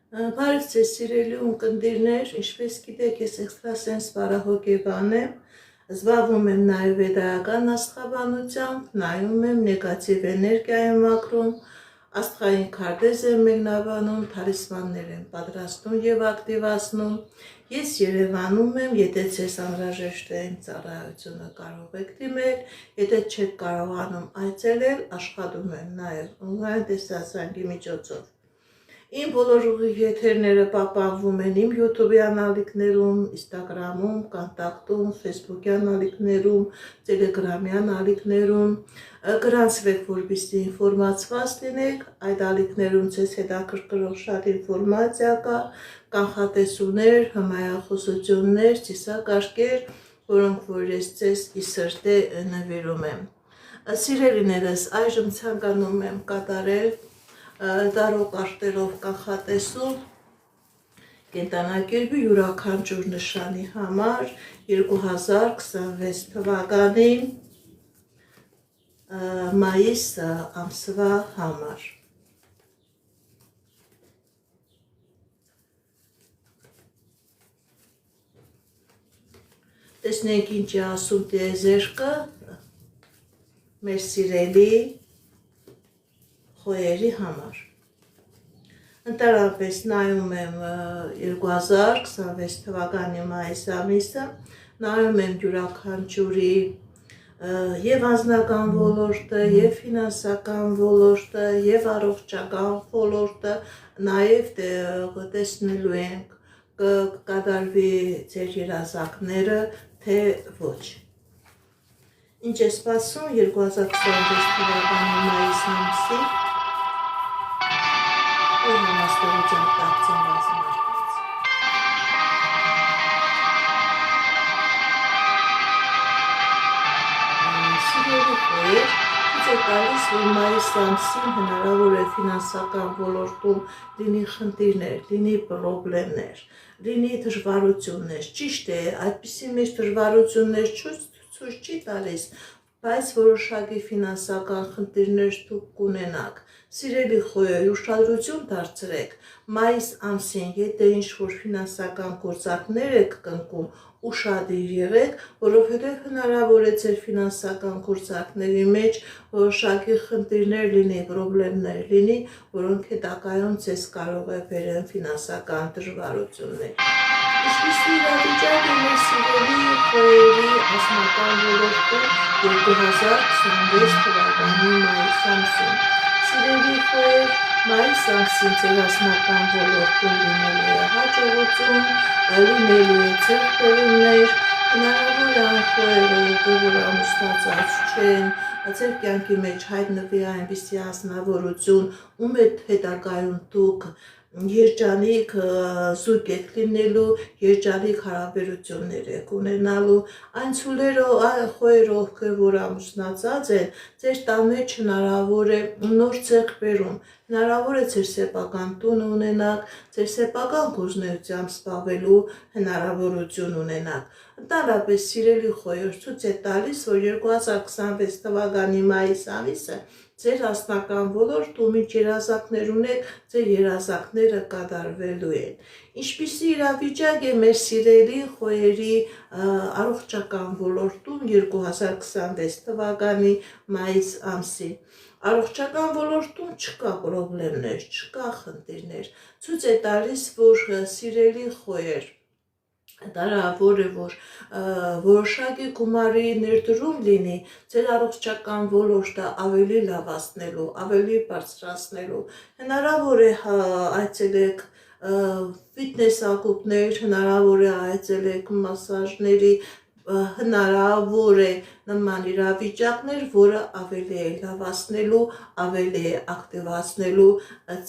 Բարև ձեզ սիրելի ունկնդիրներ, ինչպես գիտեք, ես էքստրասենս բարահոգեբան եմ, զբաղվում եմ նաև վեդայական աստղաբանությամբ, նայում եմ նեգատիվ էներգիա եմ ակրում, աստղային քարտեզ եմ մեկնաբանում, թալիսմաններ եմ պատրաստում և ակտիվացնում։ Ես Երևանում եմ, եթե ձեզ անհրաժեշտ է իմ ծառայությունը կարող եք դիմել, եթե չեք կարողանում այցելել, աշխատում եմ նաև օնլայն տեսահոլովակի միջոցով։ Իմ բոլոր եթերները պահպանվում են իմ YouTube-յան ալիքներում, Instagram-ում, Կոնտակտում, Facebook-յան ալիքներում, Telegram-յան ալիքներում։ Գրանցվեք, որպեսզի ինֆորմացված լինեք, այդ ալիքներում ձեզ հետաքրքրող շատ ինֆորմացիա կա, կանխատեսումներ, հմայախոսություններ, ծիսակարգեր, որոնք որ ես ձեզ ի սրտե նվիրում եմ։ Սիրելիներս, այժմ ցանկանում եմ կատարել դարոկարտերով կանխատեսում կենտրոնակերպի յուրաքանչյուր նշանի համար 2026 թվականի մայիս ամսվա համար։ Տեսնենք ինչ է ասում տիեզերքը մեր սիրելի խոյերի համար։ Ընդհանրապես նայում եմ 2026 թվականի մայիս ամիսը, նայում եմ յուրաքանչյուրի և անձնական ոլորտը, և ֆինանսական ոլորտը, և առողջական ոլորտը, նաև տեսնելու ենք կկատարվի ձեր երազանքները, թե ոչ։ Ինչ է սպասում 2026 թվականի մայիս ամսի համաստեղության տաղցին բազմարկից։ Սիրելի խոյեր, ցույց է տալիս, որ մայիս ամսին հնարավոր է ֆինանսական ոլորտում լինի խնդիրներ, լինի պրոբլեմներ, լինի դժվարություններ։ Ճիշտ է, այդպիսի մեջ դժվարություններ ցույց չի տալիս, բայց որոշակի ֆինանսական խնդիրներ դուք կունենաք։ Սիրելի խոյեր, ուշադրություն դարձրեք մայիս ամսին, եթե ինչ-որ ֆինանսական գործարքներ եք կնքում, ուշադիր եղեք, որովհետև հնարավոր է ձեր ֆինանսական գործարքների մեջ որոշակի խնդիրներ լինի, պրոբլեմներ լինի, որոնք հետագայում ձեզ կարող է բերեն ֆինանսական դժվարություններ։ Ինչպիսի իրավիճակ է մեր սիրելի խոյերի անձնական ոլորտում 2026 թվականի մայիս ամսին։ Սիրելի խոյեր, մայիս ամսին ձեր անձնական ոլորտում լինելու է հաջողություն, լինելու է ձեռքբերումներ, հնարավոր է այն խոյերը, որ ամուսնացած չեն, ձեր կյանքի մեջ հայտնվի այնպիսի անձնավորություն, ում հետագայում դուք երջանիկ զույգ եք լինելու, երջանիկ հարաբերություններ եք ունենալու, այն խոյերը, ովքեր որ ամուսնացած են, ձեր տան մեջ հնարավոր է նոր ձեռքբերում, հնարավոր է ձեր սեփական տուն ունենաք, ձեր սեփական գործունեությամբ զբաղվելու հնարավորություն ունենաք։ Ընդհանրապես սիրելի խոյեր, ցույց է տալիս, որ 2026 թվականի մայիս ամիսը ձեր անձնական ոլորտում ինչ երազանքներ ունեք, ձեր երազանքները կատարվելու են։ Ինչպիսի իրավիճակ է մեր սիրելի խոյերի առողջական ոլորտում 2026 թվականի մայիս ամսին։ Առողջական ոլորտում չկա պրոբլեմներ, չկա խնդիրներ։ Ցույց է տալիս, որ սիրելի խոյեր, հնարավոր է, որ որոշակի գումարի ներդրում լինի ձեր առողջական ոլորտը ավելի լավացնելու, ավելի բարձրացնելու։ Հնարավոր է այցելեք ֆիթնես ակումբներ, հնարավոր է այցելեք մասաժների, հնարավոր է նման իրավիճակներ, որը ավելի է լավացնելու, ավելի է ակտիվացնելու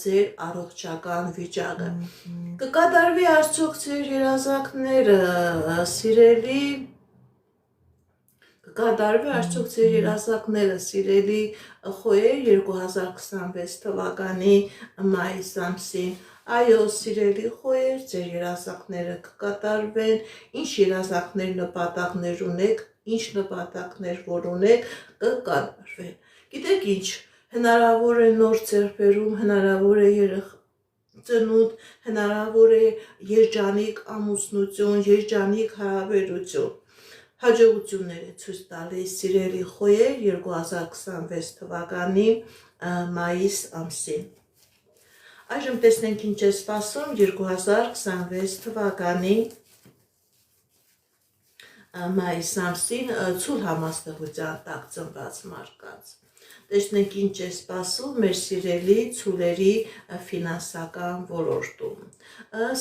ձեր առողջական վիճակը։ Կկատարվի արդյոք ձեր երազանքները, սիրելի, կկատարվի արդյոք ձեր երազանքները, սիրելի խոյեր 2026 թվականի մայիս ամսին։ Այո, սիրելի խոյեր, ձեր երազանքները կկատարվեն, ինչ երազանքներ, նպատակներ ունեք, ինչ նպատակներ որ ունեք, կկատարվեն։ Գիտեք ինչ, հնարավոր է նոր ձեռքբերում, հնարավոր է ծնունդ, հնարավոր է երջանիկ ամուսնություն, երջանիկ հարաբերություն։ Հաջողություններ է ցույց տալիս սիրելի խոյեր 2026 թվականի մայիս ամսին։ Այժմ տեսնենք ինչ է սպասում 2026 թվականի մայիս ամսին ցուլ համաստեղության տակ ծնված մարդկանց։ Տեսնենք ինչ է սպասում մեր սիրելի ցուլերի ֆինանսական ոլորտում։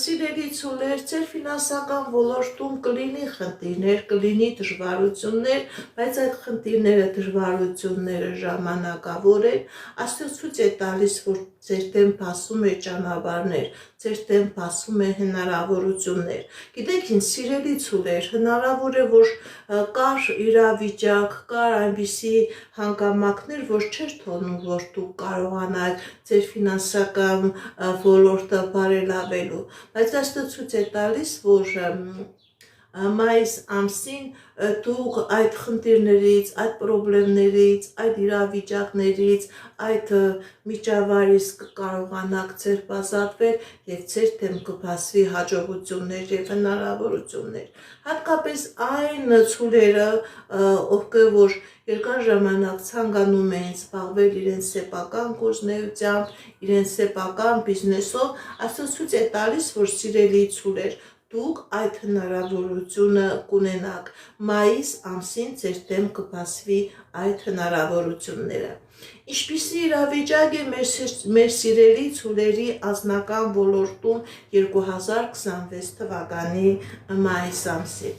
Սիրելի ցուլեր, ձեր ֆինանսական ոլորտում կլինի խնդիրներ, կլինի դժվարություններ, բայց այդ խնդիրները, դժվարությունները ժամանակավոր են, Աստված ցույց է տալիս, որ ձեր դեմ բացում է ճանապարհներ, ձեր դեմ բացում է հնարավորություններ։ Գիտեք ինչ, սիրելի ցուլեր, հնարավոր է, որ կար իրավիճակ, կար այնպիսի հանգամանքներ, որ չէր թողնում, որ դուք կարողանաք ձեր ֆինանսական ոլորտը բարելավելու, բայց Աստված ցույց է տալիս, որ մայիս ամսին դուք այդ խնդիրներից, այդ պրոբլեմներից, այդ իրավիճակներից, այդ միջավայրից կկարողանաք ձեր ազատվել եւ ձեր դեմ կբացվի հաջողություններ եւ հնարավորություններ։ Հատկապես այն ցուլերը, ովքեր որ երկար ժամանակ ցանկանում էին զբաղվել իրենց սեփական գործունեությամբ, իրենց սեփական բիզնեսով, Աստված ցույց է տալիս, որ սիրելի ցուլեր, դուք այդ հնարավորությունը կունենաք։ Մայիս ամսին ձեր դեմ կբացվի այդ հնարավորությունները։ Ինչպիսի իրավիճակ է մեր սիրելի ցուլերի անձնական ոլորտում 2026 թվականի մայիս ամսին։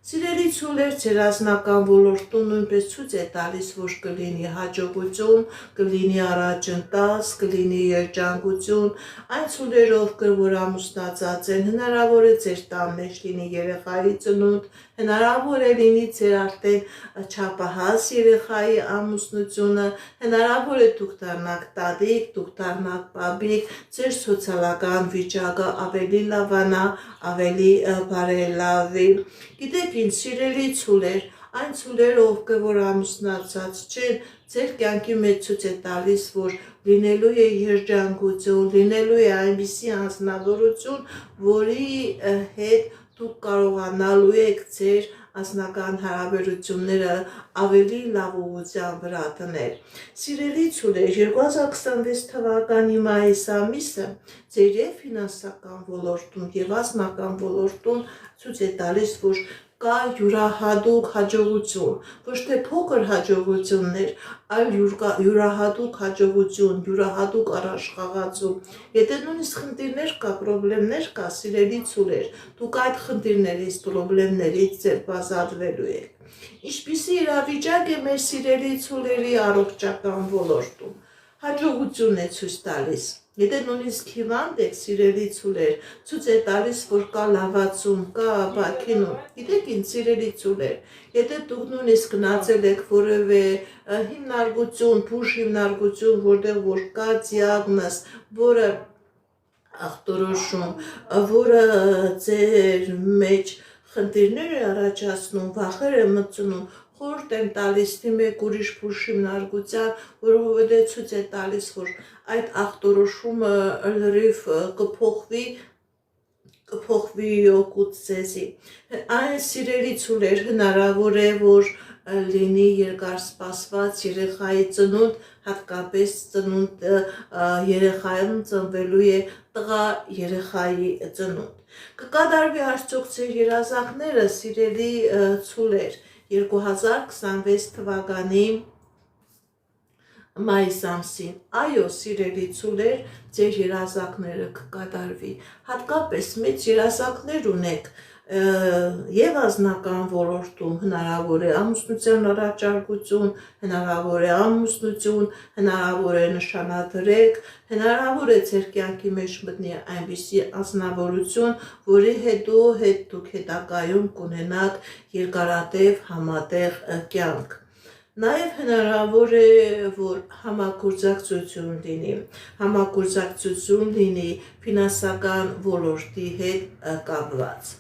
Սիրելի ցուլեր, ձեր անձնական ոլորտում նույնպես ցույց է տալիս, որ կլինի հաջողություն, կլինի առաջընթաց, կլինի երջանկություն, այն ցուլերով, որ ամուսնացած են, հնարավոր է ձեր տան մեջ լինի երեխայի ծնունդ, հնարավոր է լինի ձեր արդեն չափահաս երեխայի ամուսնությունը, հնարավոր է դուք դառնաք տատիկ, դուք դառնաք բաբիկ, ձեր սոցիալական վիճակը ավելի լավանա, ավելի բարելավի։ Գիտեք ինչ, սիրելի ցուլեր, այն ցուլերը, ովքեր որ ամուսնացած չեն, ձեր կյանքի մեջ ցույց է տալիս, որ լինելու է երջանկություն, լինելու է այնպիսի անձնավորություն, որի հետ դուք կարողանալու եք ձեր անձնական հարաբերությունները ավելի լավ ուղղության վրա դնել։ Սիրելի ցուլեր, 2026 թվականի մայիս ամիսը ձեր եւ ֆինանսական ոլորտում եւ անձնական ոլորտում ցույց է տալիս, որ կա յուրահատուկ հաջողություն, ոչ թե փոքր հաջողություններ, այլ յուրահատուկ հաջողություն, յուրահատուկ առաջխաղացում։ Եթե նույնիսկ խնդիրներ կա, պրոբլեմներ կա, սիրելի ցուլեր, դուք այդ խնդիրներից, պրոբլեմներից ձեր ազատվելու եք։ Ինչպիսի իրավիճակ է մեր սիրելի ցուլերի առողջական ոլորտում։ Հաջողություն է ցույց տալիս։ Եթե նույնիսկ հիվանդ եք, սիրելի ցուլեր, ցույց է տալիս, որ կա լավացում, կա բաքինում։ Գիտեք ինչ, սիրելի ցուլեր, եթե դուք նույնիսկ գնացել եք որևէ հիմնարկություն, բուժ հիմնարկություն, որտեղ որ կա դիագնոզ, որը ախտորոշում, որը ձեր մեջ խնդիրներ է առաջացնում, վախեր է մտցնում, խորհուրդ եմ տալիս դիմեք ուրիշ բուժ հիմնարկության, որովհետև ցույց է տալիս, որ այդ ախտորոշումը լրիվ կփոխվի օգուտ ձեզի։ Այն սիրելի ցուլեր, հնարավոր է, որ լինի երկար սպասված երեխայի ծնունդ, հատկապես ծնունդ երեխայում ծնվելու է տղա երեխայի ծնունդ։ Կկատարվի արդյոք ձեր երազանքները, սիրելի ցուլեր, 2026 թվականի մայիս ամսին։ Այո, սիրելի ցուլեր, ձեր երազանքները կկատարվի։ Հատկապես մեծ երազանքներ ունեք եւ անձնական ոլորտում, հնարավոր է ամուսնության առաջարկություն, հնարավոր է ամուսնություն, հնարավոր է նշանադրեք, հնարավոր է ձեր կյանքի մեջ մտնի այնպիսի անձնավորություն, որի հետ դուք հետագայում կունենաք երկարատև համատեղ կյանք։ Նաև հնարավոր է, որ համագործակցություն լինի ֆինանսական ոլորտի հետ կապված։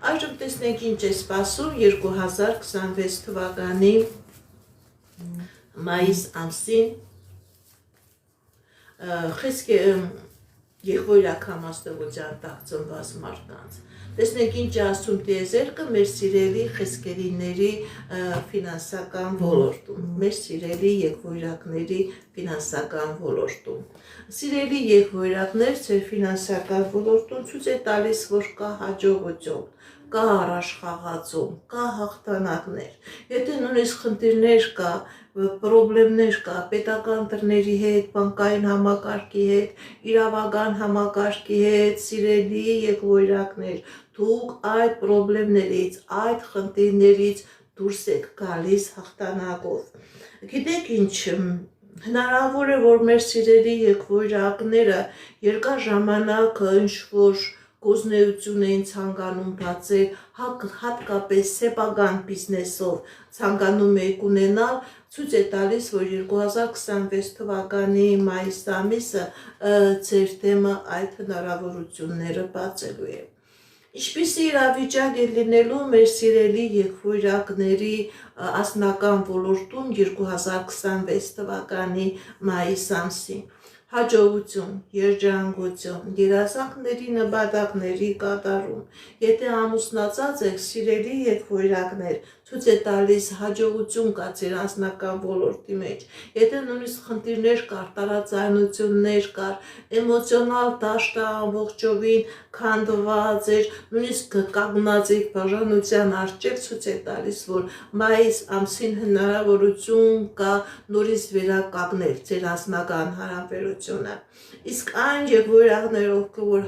Այժմ տեսնենք ինչ է սպասում 2026 թվականի մայիս ամսին Եղվորակ համաստեղության տակ ծնված մարդկանց։ Տեսնենք ինչ ասում տիեզերքը մեր սիրելի խեսկերիների ֆինանսական ոլորտում, մեր սիրելի եղվորակների ֆինանսական ոլորտում։ Սիրելի եղվորակներ, ձեր ֆինանսական ոլորտում ցույց է տալիս, որ կա հաջողություն, կա առաջխաղացում, կա հաղթանակներ։ Եթե նույնիսկ խնդիրներ կա, պրոբլեմներ կա պետական դռների հետ, բանկային համակարգի հետ, իրավական համակարգի հետ, սիրելի եղվորակներ, դուք այդ պրոբլեմներից, այդ խնդիրներից դուրս եք գալիս հաղթանակով։ Գիտեք ինչ, հնարավոր է, որ մեր սիրելի եղվորակները երկար ժամանակ ինչ-որ գործունեություն էին ցանկանում բացել, հատկապես սեփական բիզնեսով ցանկանում եք ունենալ, ցույց է տալիս, որ 2026 թվականի մայիս ամիսը ձեր դեմը այդ հնարավորությունները բացելու է։ Ինչպիսի իրավիճակ է լինելու մեր սիրելի եղվորակների ասնական ոլորտում 2026 թվականի մայիս ամսին։ Հաջողություն, երջանկություն, երազանքների նպատակների կատարում։ Եթե ամուսնացած եք, սիրելի եղվորակներ, ցույց է տալիս հաջողություն կա ձեր անձնական ոլորտի մեջ։ Եթե նույնիսկ խնդիրներ կար, տարաձայնություններ կար, էմոցիոնալ դաշտը ամբողջովին քանդված էր, նույնիսկ կանգնած եք բաժանության առջև, ցույց է տալիս, որ մայիս ամսին հնարավորություն կա նորից վերականգնել ձեր անձնական հարաբերությունը։ Իսկ այն եղվորակներ, որ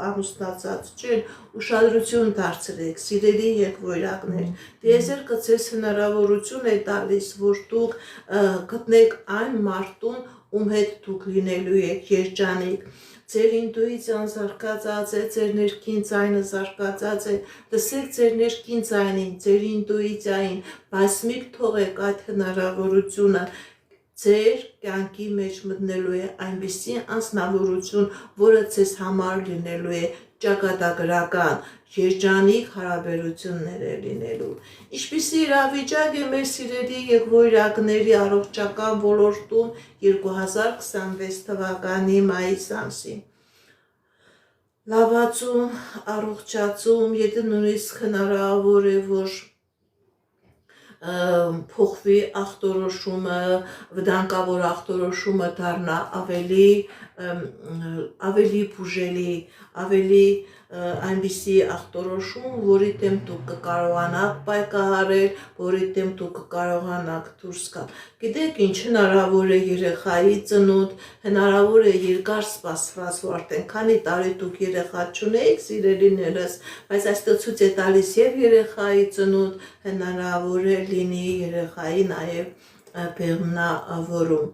ամուսնացած չեն, ուշադրություն դարձրեք, սիրելի եղվորակներ, տիեզերքը ձեզ հնարավորություն է տալիս, որ դուք գտնեք այն մարդուն, ում հետ դուք լինելու եք երջանիկ։ Ձեր ինտուիցիան զարգացած է, ձեր ներքին ձայնը զարգացած է, լսեք ձեր ներքին ձայնին, ձեր ինտուիցիային, բայց մի թողեք այդ հնարավորությունը ձեր կյանքի մեջ մտնելու է այնպիսի անձնավորություն, որը ձեզ համար լինելու է ճակատագրական, երջանիկ հարաբերություններ է լինելու։ Ինչպիսի իրավիճակ է մեր սիրելի եղվորակների առողջական ոլորտում 2026 թվականի մայիս ամսին։ Լավացում, առողջացում, եթե նույնիսկ հնարավոր է, որ փոխվի ախտորոշումը, վտանգավոր ախտորոշումը դառնա ավելի բուժելի, ավելի այնպիսի ախտորոշում, որի դեմ դուք կկարողանաք պայքարել, որի դեմ դուք կկարողանաք դուրս գալ։ Գիտեք ինչ, հնարավոր է երեխայի ծնունդ, հնարավոր է երկար սպասված, որ արդեն քանի տարի դուք երեխա չունեիք, սիրելիներս, բայց այստեղ ցույց է տալիս եւ երեխայի ծնունդ, հնարավոր է լինի երեխայի նաեւ բեղմնավորում։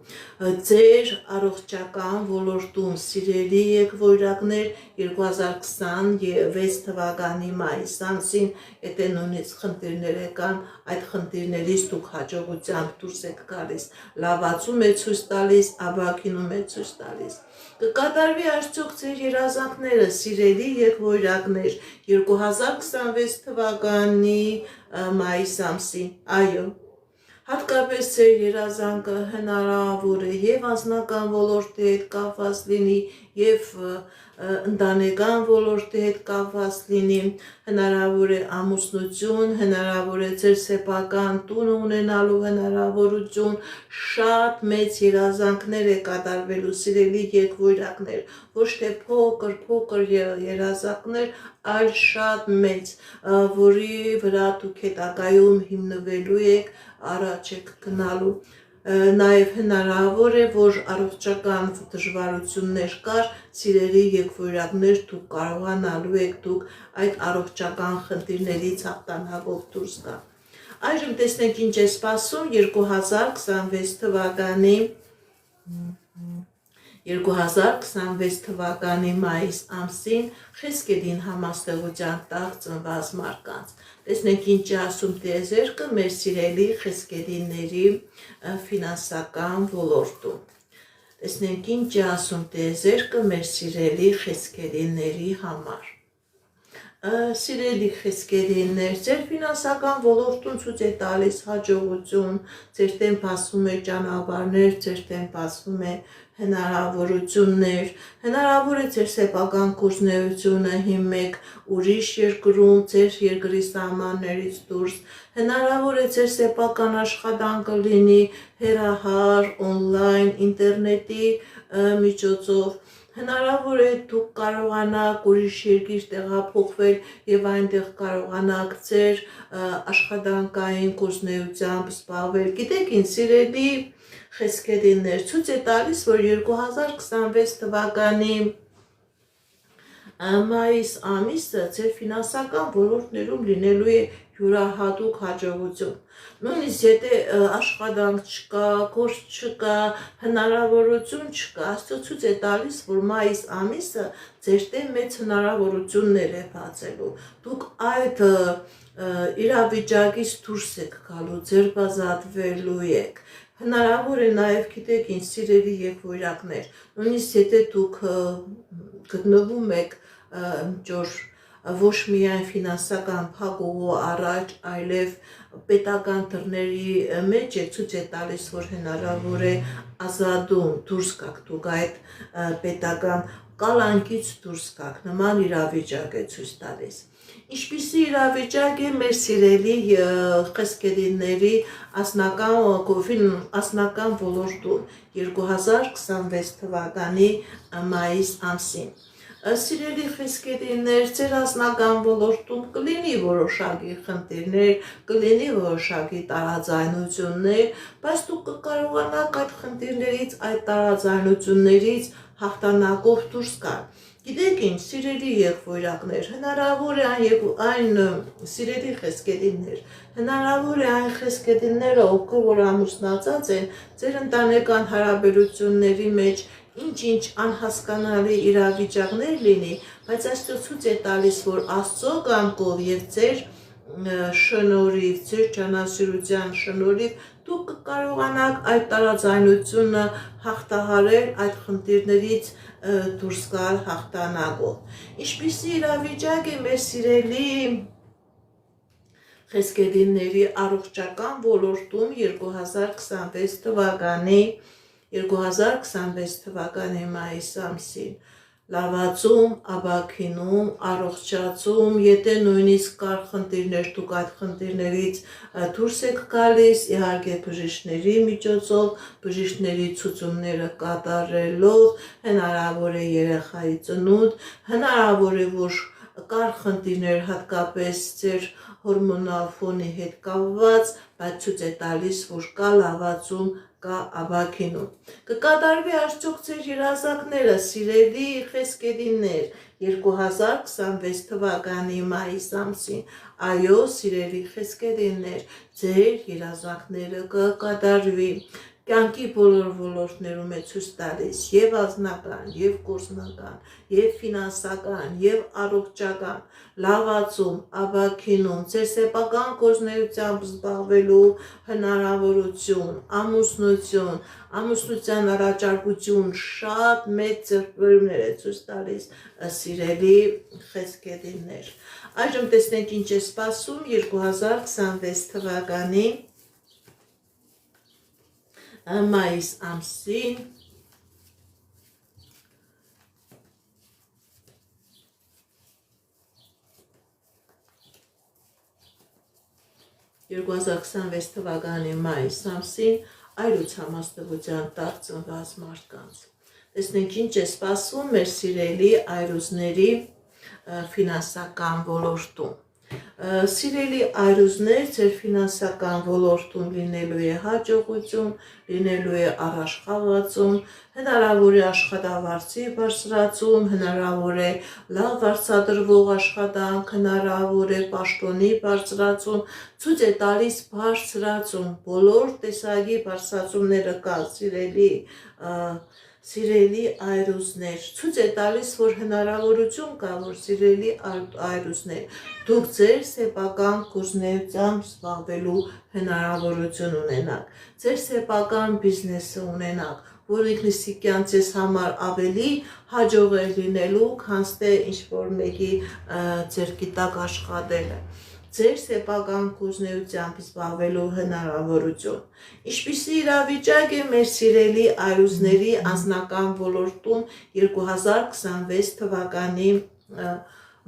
Ձեր առողջական ոլորտում սիրելի եղվորակներ 2026 թվականի մայիս ամսին, եթե նույնիսկ խնդիրներ կան, այդ խնդիրներից դուք հաջողությամբ դուրս եք գալիս, լավացում է ցույց տալիս, ապակինում է ցույց տալիս։ Կկատարվի արդյոք ձեր երազանքները, սիրելի եղվորակներ, 2026 թվականի մայիս ամսին, այո։ Հատկապես ձեր երազանքը հնարավոր է եւ անձնական ոլորտի հետ կապված լինի, եւ ընտանեկան ոլորտի հետ կապված լինի, հնարավոր է ամուսնություն, հնարավոր է ձեր սեփական տուն ունենալու հնարավորություն, շատ մեծ երազանքներ է կատարվելու, սիրելի եղվորակներ, ոչ թե փոքր երազանքներ, այլ շատ մեծ, որի վրա դուք հետագայում հիմնվելու եք, առաջ եք գնալու։ Նաև հնարավոր է, որ առողջական դժվարություններ կար, սիրելի եղվորակներ, դուք կարողանալու եք դուք այդ առողջական խնդիրներից հաղթանակով դուրս գալ։ Այժմ տեսնենք ինչ է սպասում 2026 թվականի 2026 թվականի մայիս ամսին Խեսկերին համաստեղության տակ ծնված մարդկանց։ Տեսնենք ինչ է ասում տիեզերքը մեր սիրելի խեսկերիների ֆինանսական ոլորտում։ Տեսնենք ինչ է ասում տիեզերքը մեր սիրելի խեսկերիների համար։ Սիրելի խեսկերիներ, ձեր ֆինանսական ոլորտում ցույց է տալիս հաջողություն, ձեր դեմ բացվում է ճանապարհներ, ձեր դեմ բացվում է հնարավորություններ, հնարավոր է ձեր սեփական գործունեությունը հիմեք ուրիշ երկրում, ձեր երկրի սահմաններից դուրս, հնարավոր է ձեր սեփական աշխատանքը լինի հեռահար, օնլայն, ինտերնետի միջոցով, հնարավոր է դուք կարողանաք ուրիշ երկիր տեղափոխվել եւ այնտեղ կարողանաք ձեր աշխատանքային գործունեությամբ զբաղվել։ Գիտեք ինչ, սիրելի խեսկեդիններ, ցույց է տալիս, որ 2026 թվականի մայիս ամիսը ձեր ֆինանսական ոլորտներում լինելու է յուրահատուկ հաջողություն։ Նույնիսկ եթե աշխատանք չկա, գործ չկա, հնարավորություն չկա, Աստծո ցույց է տալիս, որ մայիս ամիսը ձեր դեմ մեծ հնարավորություններ է բացելու։ Դուք այդ իրավիճակից դուրս եք գալու, ձերբազատվելու եք։ Հնարավոր է նաև, գիտեք ինչ, սիրելի եղբայրակներ, նույնիսկ եթե դուք գտնվում եք ոչ միայն ֆինանսական փակուղու առաջ, այլև պետական դռների մեջ եք, ցույց է տալիս, որ հնարավոր է ազատում դուրս գաք դուք այդ պետական կալանքից դուրս գաք, նման իրավիճակ է ցույց տալիս։ Ինչպիսի իրավիճակ է մեր սիրելի խեսկեդիների ասնական ոլորտում 2026 թվականի մայիս ամսին։ Սիրելի խեսկեդիներ, ձեր ասնական ոլորտում կլինի որոշակի խնդիրներ, կլինի որոշակի տարաձայնություններ, բայց դուք կկարողանաք այդ խնդիրներից, այդ տարաձայնություններից հաղթանակով դուրս գալ։ Գիտեք ինչ, սիրելի եղբայրակներ, հնարավոր է այն սիրելի խեսկեդիններ, հնարավոր է այն խեսկեդինները, ովքեր որ ամուսնացած են, ձեր ընտանեկան հարաբերությունների մեջ ինչ-ինչ անհասկանալի իրավիճակներ լինի, բայց Աստծո ցույց է տալիս, որ Աստծո կամքով եւ ձեր շնորհիվ, ձեր ճանասիրության շնորհիվ դուք կկարողանաք այդ տարաձայնությունը հաղթահարել, այդ խնդիրներից դուրս գալ հաղթանակով։ Ինչպիսի իրավիճակ է մեր սիրելի խեսկեդինների առողջական ոլորտում 2026 թվականի մայիս ամսին, լավացում, աբաքինում, առողջացում, եթե նույնիսկ կար խնդիրներ, դուք այդ խնդիրներից դուրս եք գալիս, իհարկե բժիշկների միջոցով, բժիշկների ցուցումները կատարելով, հնարավոր է երեխայի ծնունդ, հնարավոր է որ կար խնդիրներ հատկապես ձեր հորմոնալ ֆոնի հետ կապված, բայց ցույց է տալիս, որ կա լավացում, կա աբաքինում։ Կկատարվի արդյոք ձեր երազանքները, սիրելի խեսկեդիններ, 2026 թվականի մայիս ամսին։ Այո, սիրելի խեսկեդիններ, ձեր երազանքները կկատարվի։ Կյանքի բոլոր ոլորտներում է ցույց տալիս եւ անձնական, եւ գործնական, եւ ֆինանսական, եւ առողջական, լավացում, աբաքինում, ձեր սեփական գործունեությամբ զբաղվելու հնարավորություն, ամուսնություն, ամուսնության առաջարկություն, շատ մեծ ձեռքբերումներ է ցույց տալիս սիրելի խեսկեդիններ։ Այժմ տեսնենք ինչ է սպասում 2026 թվականի մայիս ամսին 2026 թվականի մայիս ամսին այրուց համաստեղության տակ ծնված մարդկանց։ Տեսնենք ինչ է սպասվում մեր սիրելի այրուզների ֆինանսական ոլորտում։ Սիրելի այրուզներ, ձեր ֆինանսական ոլորտում լինելու է հաջողություն, լինելու է առաջխաղացում, հնարավոր է աշխատավարձի բարձրացում, հնարավոր է լավ վարձատրվող աշխատանք, հնարավոր է պաշտոնի բարձրացում, ցույց է տալիս բարձրացում, բոլոր տեսակի բարձրացումները կա, սիրելի այրուզներ, ցույց է տալիս, որ հնարավորություն կա, որ սիրելի այրուզներ, դուք ձեր սեփական գործունեությամբ զբաղվելու հնարավորություն ունենաք, ձեր սեփական բիզնեսը ունենաք, որ ինքնիսիկյան ձեզ համար ավելի հաջող է լինելու, քան թե ինչ-որ մեկի ձեր գիտակ աշխատելը։ ձեր սեփական կուզնեությամբ զբաղվելու հնարավորություն։ Ինչպիսի իրավիճակ է մեր սիրելի այրուզների անձնական ոլորտում 2026 թվականի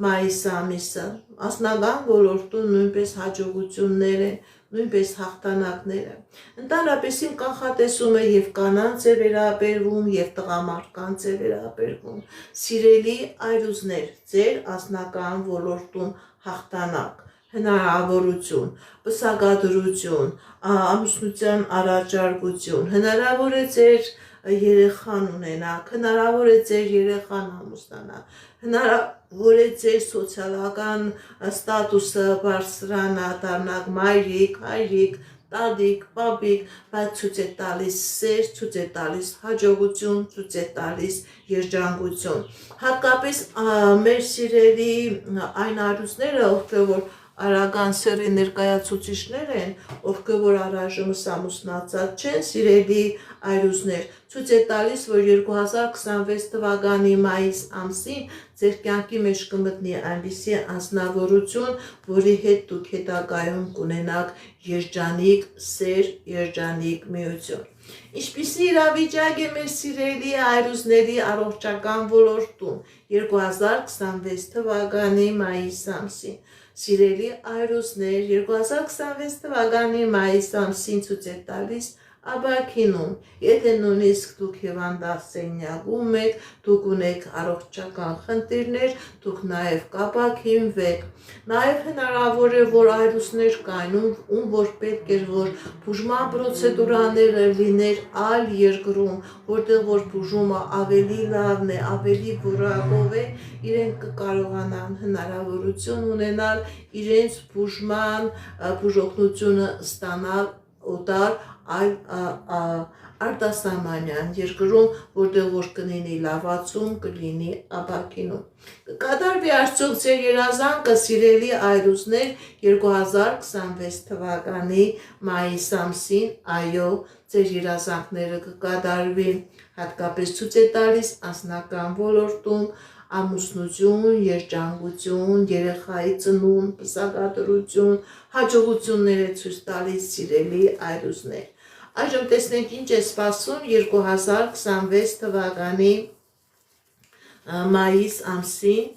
մայիս ամիսը։ Անձնական ոլորտում նույնպես հաջողություններ են, նույնպես հաղթանակներ են։ Ընդհանրապես իմ կանխատեսումը եւ կանանց է վերաբերվում եւ տղամարդկանց է վերաբերվում։ Սիրելի այրուզներ, ձեր անձնական ոլորտում հաղթանակ, հնարավորություն, պսակադրություն, ամուսնության առաջարկություն, հնարավոր է ձեր երեխան ունենաք, հնարավոր է ձեր երեխան ամուսնանա, հնարավոր է ձեր սոցիալական ստատուսը բարձրանա, դառնաք մայրիկ, հայրիկ, տատիկ, պապիկ, բայց ցույց է տալիս սեր, ցույց է տալիս հաջողություն, ցույց է տալիս երջանկություն։ Հատկապես մեր սիրելի այն այրուզները, ովքեր որ արական սերի ներկայացուցիչներ են, ովքեր որ առայժմ ամուսնացած չեն, սիրելի այրուզներ, ցույց է տալիս, որ 2026 թվականի մայիս ամսին ձեր կյանքի մեջ կմտնի այնպիսի անձնավորություն, որի հետ դուք հետագայում կունենաք երջանիկ սեր, երջանիկ միություն։ Ինչպիսի իրավիճակ է մեր սիրելի այրուզների առողջական ոլորտում 2026 թվականի մայիս ամսին։ Սիրելի այրուզներ, 2026 թվականի մայիս ամսին ցույց է տալիս աբակինում, եթե նույնիսկ դուք հիվանդանոց սենյակում եք, դուք ունեք առողջական խնդիրներ, դուք նաև կապաքինվեք։ Նաև հնարավոր է, որ այրուզներ կային, ում որ պետք էր, որ բուժման պրոցեդուրաները լիներ այլ երկրում, որտեղ որ բուժումը ավելի լավն է, ավելի որակով է, իրենք կկարողանան հնարավորություն ունենալ իրենց բուժման բուժօգնությունը ստանալ օտար այլ արտասահմանյան երկրում, որտեղ որ կլինի լավացում, կլինի աբակինում։ Կկատարվի արդյոք ձեր երազանքը, սիրելի այրուզներ, 2026 թվականի մայիս ամսին, այո, ձեր երազանքները կկատարվին, հատկապես ցույց է տալիս անձնական ոլորտում ամուսնություն, երջանկություն, երեխայի ծնունդ, պսակադրություն, հաջողություններ է ցույց տալիս սիրելի այրուզներ։ Այժմ տեսնենք ինչ է սպասում 2026 թվականի մայիս ամսին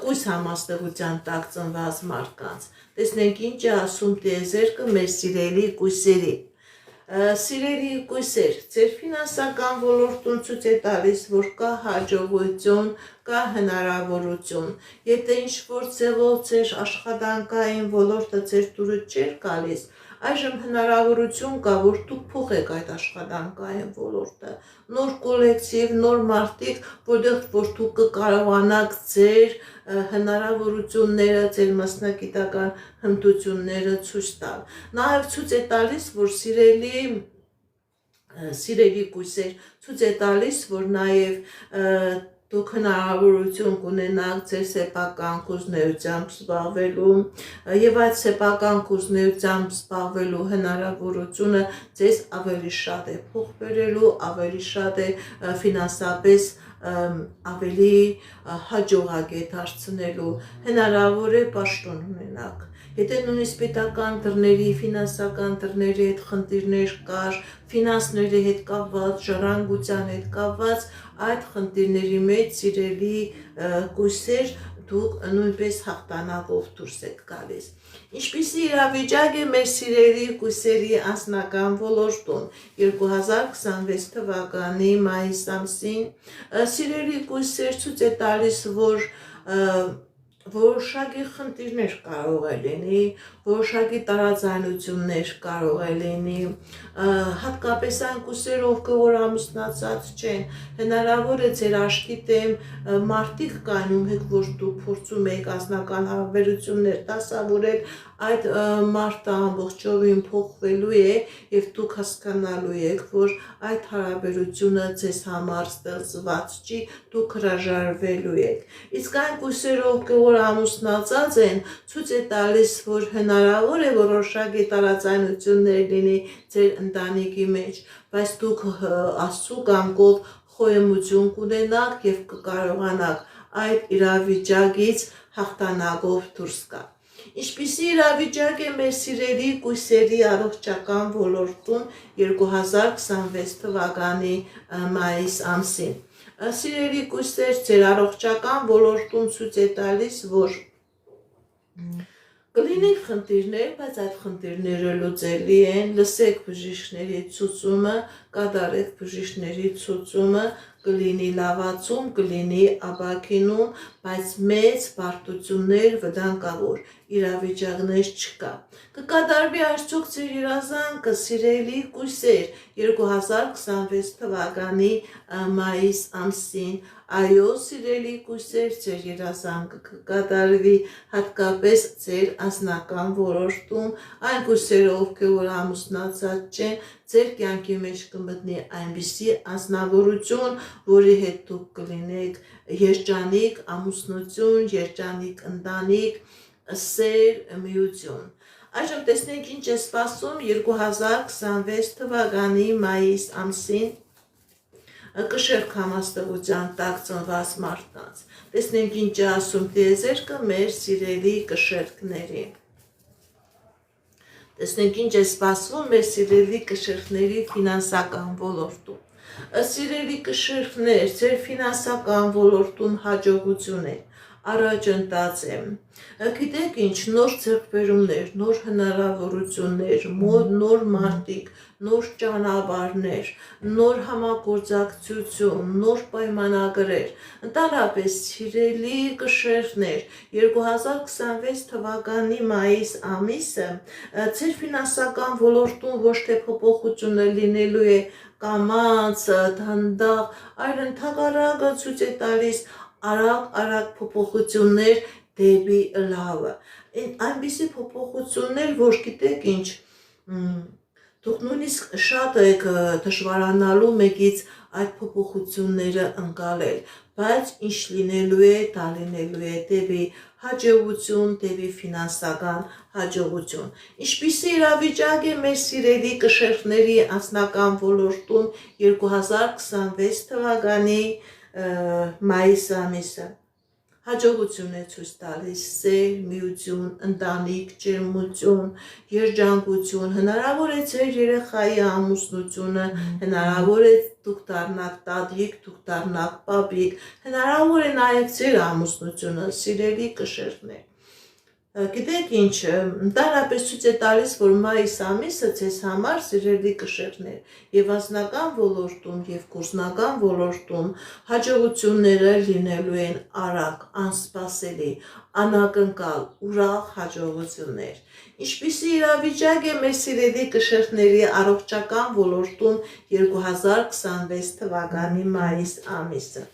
կույս համաստեղության տակ ծնված մարդկանց։ Տեսնենք ինչ է ասում տիեզերքը մեր սիրելի կույսերի։ Սիրելի կույսեր, ձեր ֆինանսական ոլորտում ցույց է տալիս, որ կա հաջողություն, կա հնարավորություն։ Եթե ինչ-որ ձևով ձեր աշխատանքային ոլորտը ձեր դուրը չէր գալիս, այժմ հնարավորություն կա, որ դուք փոխեք այդ աշխատանքային ոլորտը, նոր կոլեկտիվ, նոր մարդիկ, որտեղ որ դուք կկարողանաք ձեր հնարավորությունները, ձեր մասնագիտական հմտությունները ցույց տալ։ Նաև ցույց է տալիս, որ սիրելի կույսեր, ցույց է տալիս, որ նաև դուք հնարավորություն կունենաք ձեր սեփական կուզնեությամբ զբաղվելու եւ այդ սեփական կուզնեությամբ զբաղվելու հնարավորությունը ձեզ ավելի շատ է փող բերելու, ավելի շատ է ֆինանսապես ավելի հաջողակ է դարձնելու, հնարավոր է պաշտոն ունենաք։ Եթե նույնիսկ պետական դռների, ֆինանսական դռների հետ խնդիրներ կար, ֆինանսների հետ կապված, ժառանգության հետ կապված, այդ խնդիրների մեջ սիրելի կույսեր դուք նույնպես հաղթանակով դուրս եք գալիս։ Ինչպիսի իրավիճակ է մեր սիրելի կույսերի անձնական ոլորտում 2026 թվականի մայիս ամսին, սիրելի կույսեր ցույց է տալիս, որ որոշակի խնդիրներ կարող է լինի, որոշակի տարաձայնություններ կարող է լինի, հատկապես այն կույսերը, ովքեր որ ամուսնացած չեն, հնարավոր է ձեր աչքի դեմ մարդիկ կային, ում հետ որ դուք փորձում եք անձնական հարաբերություններ դասավորել, այդ մարդը ամբողջովին փոխվելու է եւ դուք հասկանալու եք, որ այդ հարաբերությունը ձեզ համար ստեղծված չի, դուք հրաժարվելու եք։ Իսկ այն կույսերը, ովքեր որ ամուսնացած են, ցույց է տալիս, որ հնարավոր է որոշակի տարաձայնություններ լինի ձեր ընտանիքի մեջ, բայց դուք Աստծո կամքով խոյեմություն կունենաք եւ կկարողանաք այդ իրավիճակից հաղթանակով դուրս գալ։ Ինչպիսի իրավիճակ է մեր սիրելի կույսերի առողջական ոլորտում 2026 թվականի մայիս ամսին։ Սիրելի կույսեր, ձեր առողջական ոլորտում ցույց է տալիս, որ կլինի խնդիրներ, բայց այդ խնդիրները լուծելի են, լսեք բժիշկների ցուցումը, կատարեք բժիշկների ցուցումը, կլինի լավացում, կլինի ապաքինում, բայց մեծ բարդություններ, վտանգավոր իրավիճակներ չկա։ Կկատարվի արդյոք ձեր երազանքը, սիրելի կույսեր, 2026 թվականի մայիս ամսին։ Այո, սիրելի կույսեր, ձեր երազանքը կկատարվի հատկապես ձեր անձնական ոլորտում, այն կույսերը, ովքեր որ ամուսնացած չեն, ձեր կյանքի մեջ կմտնի այնպիսի անձնավորություն, որի հետ դուք կլինեք երջանիկ ամուսնություն, երջանիկ ընտանիք, սեր, միություն։ Այժմ տեսնենք ինչ է սպասում 2026 թվականի մայիս ամսին կշեռք համաստեղության տակ ծնված մարդկանց։ Տեսնենք ինչ է ասում տիեզերքը մեր սիրելի կշեռքների։ Տեսնենք ինչ է սպասվում մեր սիրելի կշեռքների ֆինանսական ոլորտում։ Սիրելի կշեռքներ, ձեր ֆինանսական ոլորտում հաջողություն է, առաջընթաց է։ Գիտեք ինչ, նոր ձեռքբերումներ, նոր հնարավորություններ, նոր մարդիկ, նոր ճանապարհներ, նոր համագործակցություն, նոր պայմանագրեր։ Ընդհանրապես, սիրելի կշեռքներ, 2026 թվականի մայիս ամիսը ձեր ֆինանսական ոլորտում ոչ թե փոփոխությունը լինելու է կամաց, դանդաղ, այլ ընդհակառակը ցույց է տալիս արագ փոփոխություններ դեպի լավը։ Այնպիսի փոփոխություններ, որ գիտեք ինչ, դուք նույնիսկ շատ եք դժվարանալու մեկից այդ փոփոխությունները ընկալել, բայց ինչ լինելու է, դա լինելու է դեպի հաջողություն, դեպի ֆինանսական հաջողություն։ Ինչպիսի իրավիճակ է մեր սիրելի կշեռքների անձնական ոլորտում 2026 թվականի մայիս ամիսը։ Հաջողություն է ցույց տալիս սեր, միություն, ընտանիք, ջերմություն, երջանկություն, հնարավոր է ձեր երեխայի ամուսնությունը, հնարավոր է դուք դառնաք տատիկ, դուք դառնաք պապիկ, հնարավոր է նաև ձեր ամուսնությունը, սիրելի կշեռքներ։ Գիտեք ինչ, ընդհանրապես ցույց է տալիս, որ մայիս ամիսը ձեզ համար սիրելի կշեռքներ եւ անձնական ոլորտում եւ գործնական ոլորտում հաջողությունները լինելու են արագ, անսպասելի, անակնկալ, ուրախ հաջողություններ։ Ինչպիսի իրավիճակ է մեր սիրելի կշեռքների առողջական ոլորտում 2026 թվականի մայիս ամիսը։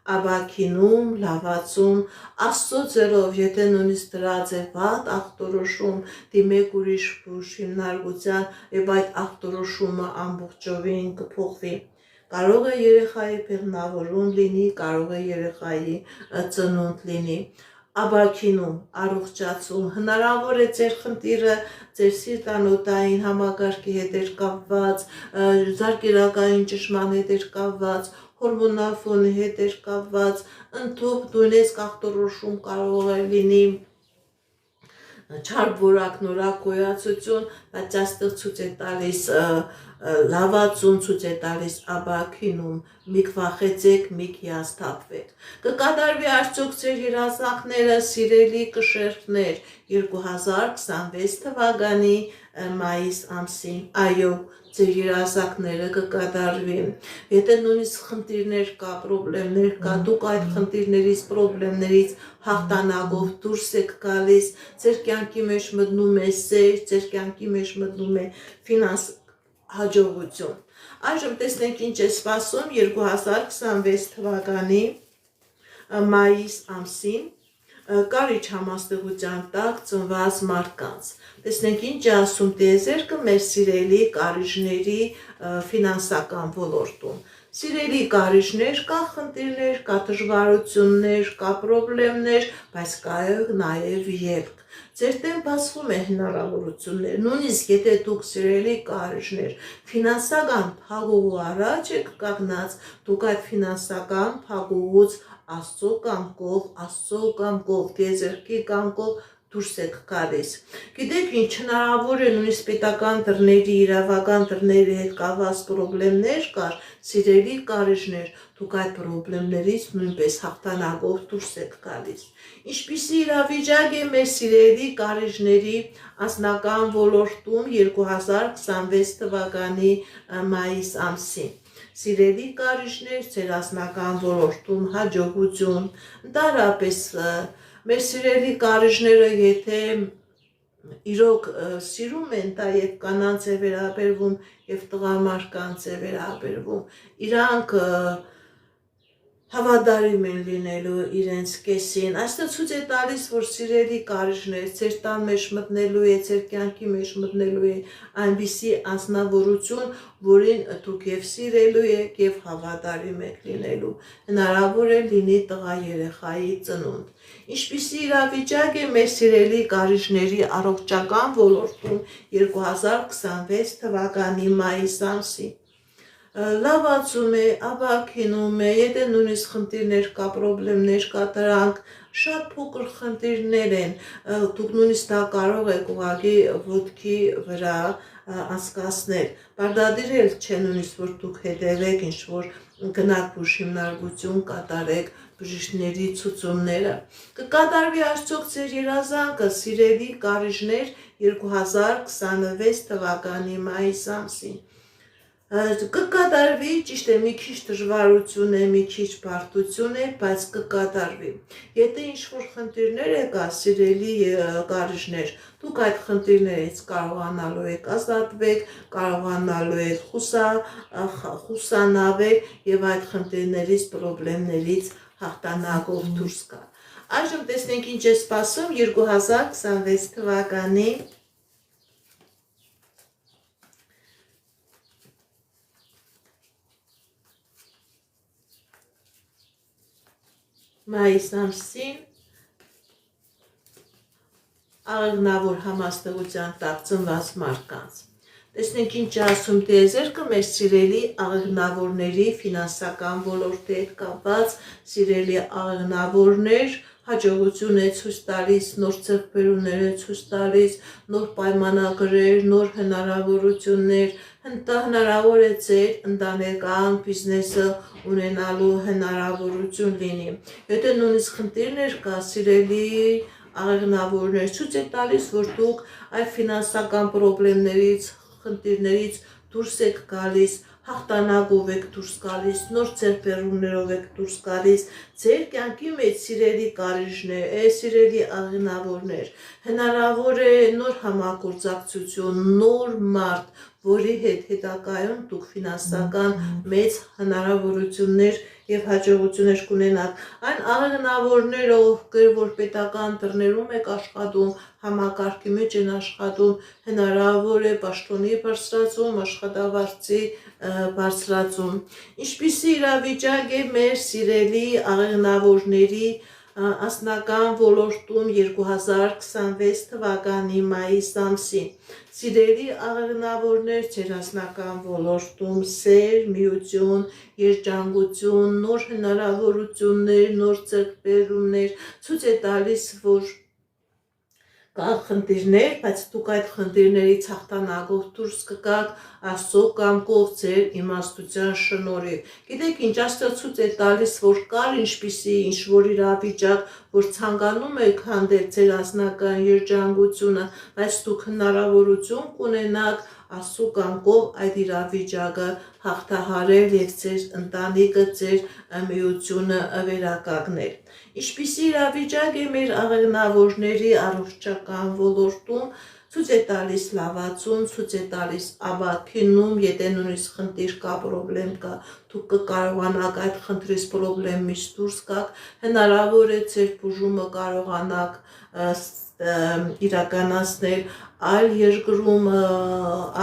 Ապաքինում, լավացում, Աստծո ձեռով, եթե նույնիսկ դրած է վատ ախտորոշում, դիմեք ուրիշ բուժ հիմնարկության եւ այդ ախտորոշումը ամբողջովին կփոխվի։ Կարող է երեխայի բեղմնավորում լինի, կարող է երեխայի ծնունդ լինի։ Ապաքինում, առողջացում, հնարավոր է ձեր խնդիրը ձեր սիրտանոթային համակարգի հետ էր կապված, զարկերակային ճնշման հետ էր կապված, հորմոնալ ֆոնի հետ էր կապված, ընդհանուր նույնիսկ ախտորոշում կարող է լինի չար որակ նորակ գոյացություն, բայց այստեղ ցույց է տալիս լավացում, ցույց է տալիս ապաքինում, մի վախեցեք, մի հիասթափվեք։ Կկատարվի արդյոք ձեր երազանքները, սիրելի կշեռքներ, 2026 թվականի մայիս ամսին։ Այո, ձեր երազանքները կկատարվի։ Եթե նույնիսկ խնդիրներ կա, պրոբլեմներ կա, դուք այդ խնդիրներից, պրոբլեմներից հաղթանակով դուրս եք գալիս, ձեր կյանքի մեջ մտնում է սեր, ձեր կյանքի մեջ մտնում է ֆինանս հաջողություն։ Այժմ տեսնենք ինչ է սպասում 2026 թվականի մայիս ամսին կարիչ համաստեղության տակ ծնված մարդկանց։ Տեսնենք ինչ է ասում տիեզերքը մեր սիրելի կարիճների ֆինանսական ոլորտում։ Սիրելի կարիճներ, կա խնդիրներ, կա դժվարություններ, կա պրոբլեմներ, բայց կա նաև ելք։ Ձեր դեմ բացվում է հնարավորություններ, նույնիսկ եթե դուք սիրելի կարիճներ ֆինանսական փակուղու առաջ եք կանգնած, դուք այդ ֆինանսական փակուղուց Աստծո կամքով, տիեզերքի կամքով դուրս եք գալիս։ Գիտեք ինչ, հնարավոր է նույնիսկ պետական դռների, իրավական դռների հետ կապված խնդիրներ կար, սիրելի կարիճներ, դուք այդ խնդիրներից նույնպես հաղթանակով դուրս եք գալիս։ Ինչպիսի իրավիճակ է մեր սիրելի կարիճների անձնական ոլորտում 2026 թվականի մայիս ամսին։ Սիրելի կարիճներ, ձեր անձնական ոլորտում հաջողություն, ընդհանրապես մեր սիրելի կարիճները, եթե իրոք սիրում են, դա եւ կանանց է վերաբերվում եւ տղամարդկանց է վերաբերվում, իրանք հավատարիմ են լինելու իրենց կեսին։ Այստեղ ցույց է տալիս, որ սիրելի կարիճներ, ձեր տան մեջ մտնելու է, ձեր կյանքի մեջ մտնելու է այնպիսի անձնավորություն, որին դուք եւ սիրելու եք եւ հավատարիմ եք լինելու։ Հնարավոր է լինի տղա երեխայի ծնունդ։ Ինչպիսի իրավիճակ է մեր սիրելի կարիճների առողջական ոլորտում 2026 թվականի մայիս ամսին։ Լավացում է, ապակինում է, եթե նույնիսկ խնդիրներ կա, խնդիրներ կա, դրանք շատ փոքր խնդիրներ են, դուք նույնիսկ դա կարող եք ուղղակի ոտքի վրա անցկացնել, պարտադիր չէ նույնիսկ որ դուք հետևեք ինչ-որ գնաք բուժ հիմնարկություն կատարեք, բժիշկների ցուցումները, կկատարվի արդյոք ձեր երազանքը, սիրելի կարիճներ 2026 թվականի մայիս ամսին։ Կկատարվի, ճիշտ է, մի քիչ դժվարություն է, մի քիչ բարդություն է, բայց կկատարվի։ Եթե ինչ-որ խնդիրներ եկա, սիրելի կարիճներ, դուք այդ խնդիրներից կարողանալու եք ազատվել, կարողանալու եք խուսանավել եւ այդ խնդիրներից, խնդիրներից հաղթանակով դուրս գալ։ Այժմ տեսնենք ինչ է սպասում 2026 թվականի մայիս ամսին աղեղնավոր համաստեղության տակ ծնված մարդկանց։ Տեսնենք ինչ ասում տիեզերքը մեր սիրելի աղեղնավորների ֆինանսական ոլորտի հետ կապված, սիրելի աղեղնավորներ, հաջողություն է ցույց տալիս, նոր ձեռքբերումներ է ցույց տալիս, նոր պայմանագրեր, նոր հնարավորություններ, հնարավոր է ձեր ընտանեկան բիզնեսը ունենալու հնարավորություն լինի։ Եթե նույնիսկ խնդիրներ կա, սիրելի աղեղնավորներ, ցույց է տալիս, որ դուք այդ ֆինանսական խնդիրներից, խնդիրներից դուրս եք գալիս, հաղթանակով եք դուրս գալիս, նոր ձեռքբերումներով եք դուրս գալիս, ձեր կյանքի մեջ սիրելի կարիճներ, սիրելի աղեղնավորներ, հնարավոր է նոր համագործակցություն, նոր մարդ, որի հետ հետագայում դուք ֆինանսական մեծ հնարավորություններ եւ հաջողություններ կունենաք։ Այն աղեղնավորները, ովքեր որ պետական դռներում եք աշխատում, համակարգի մեջ են աշխատում, հնարավոր է պաշտոնի բարձրացում, աշխատավարձի բարձրացում։ Ինչպիսի իրավիճակ է մեր սիրելի աղեղնավորների անձնական ոլորտում 2026 թվականի մայիս ամսին։ Սիրելի աղեղնավորներ, ձեր անձնական ոլորտում սեր, միություն, երջանկություն, նոր հնարավորություններ, նոր ձեռքբերումներ, ցույց է տալիս, որ կա խնդիրներ, բայց դուք այդ խնդիրներից հաղթանակով դուրս կգաք Աստծո կամքով, ձեր իմաստության շնորհիվ։ Գիտեք ինչ, Աստված ցույց է տալիս, որ կար ինչպիսի ինչ-որ իրավիճակ, որ ցանկանում եք հանդեպ ձեր անձնական երջանկությունը, բայց դուք հնարավորություն կունենաք Աստծո կամքով այդ իրավիճակը հաղթահարել եւ ձեր ընտանիքը, ձեր միությունը վերականգնել։ Ինչպիսի իրավիճակ է մեր աղեղնավորների առողջական ոլորտում, ցույց է տալիս լավացում, ցույց է տալիս ապաքինում, եթե նույնիսկ խնդիր կա, խնդրեմ կա, դուք կկարողանաք այդ խնդրից խնդրեմից դուրս գաք, հնարավոր է ձեր բուժումը կարողանաք իրականացնել այլ երկրում,